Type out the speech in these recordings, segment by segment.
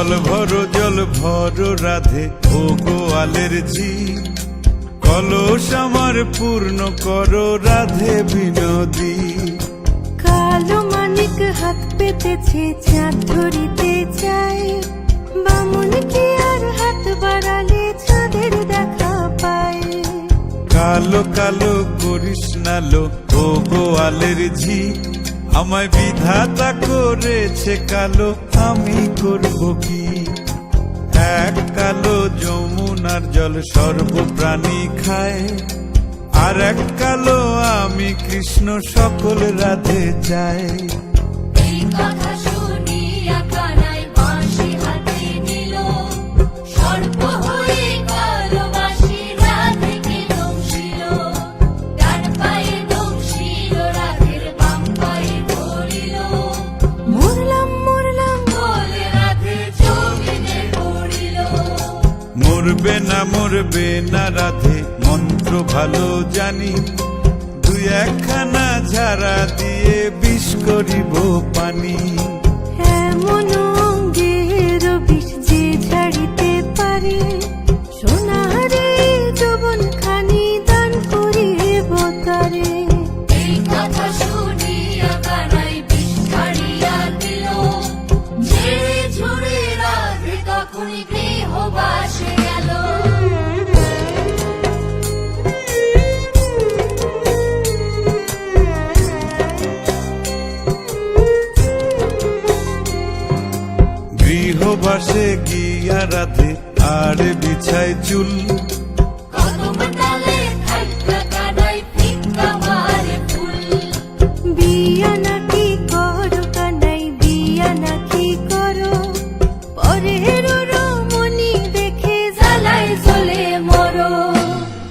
জল ভর রাধে ও গোয়ালের ঝি, কলস আমার পূর্ণ করো রাধে বিনোদী। কালো মানিক হাত পেতেছে চাঁদ ধরিতে চায়, বামুন কি আর হাত বাড়ালে চাঁদের দেখা পায়। কালো কালো করিস নালো ও গোয়ালের ঝি, আমায় বিধাতা করেছে কালো, আমি করব কি। এক কালো যমুনার জল সর্বপ্রাণী খায়, আর এক কালো আমি কৃষ্ণ সকল রাধে চাই। এই কথা শুনিয়া কানাই বাঁশি হাতে নিল, সর্প হয়ে কালো বাঁশি রাধেকে দংশিল। ডান পায়ে দংশিল রাধের, বাম পায়ে ধরিল। মরলাম মরলাম বলে রাধে জমিনে পড়িল। মরবে না রাধে মন্ত্র ভালো জানি, দুই একখানা ঝাড়া দিয়ে বিষ করিব পানি। এমন অঙ্গের বিষ যে ঝাড়িতে পারে, সোনারে যৌবন খানি দান করিব তারে। এই কথা শুনিয়া কানাই বিষ ছাড়িয়া দিল, ঝেড়ে ঝুড়ে রাধে তখনই গৃহবাসে গেল। গৃহবাসে গিয়া রাধে আর বিছায় চুল, কদম ডালে থাইকা কানাই ফিক্কা মারে ফুল। বিয়া নাকি করো কানাই, বিয়া নাকি করো, পরের রমণী দেখে জ্বালায় জ্বলে মরো।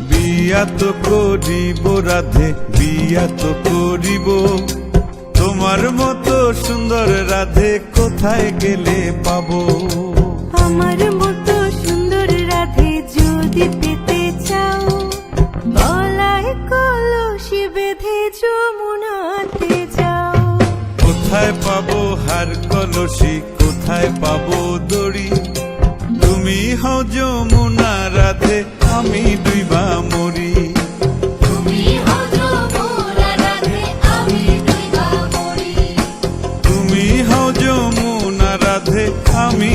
বিয়া তো করিব রাধে, বিয়া তো করিব, তোমার মতো সুন্দর রাধে কোথায় গেলে পাবো। আমার মতো সুন্দর রাধে যদি পেতে চাও, গলায় কলসি বেঁধে যমুনাতে যাও। কোথায় পাবো হার কলসি, কোথায় পাবো দড়ি, তুমি হও যমুনা রাধে, আমি ডুইবা মরি। তুমি হও যমুনা রাধে, আমি ডুইবা মরি। তুমি হও যমুনা রাধে, আমি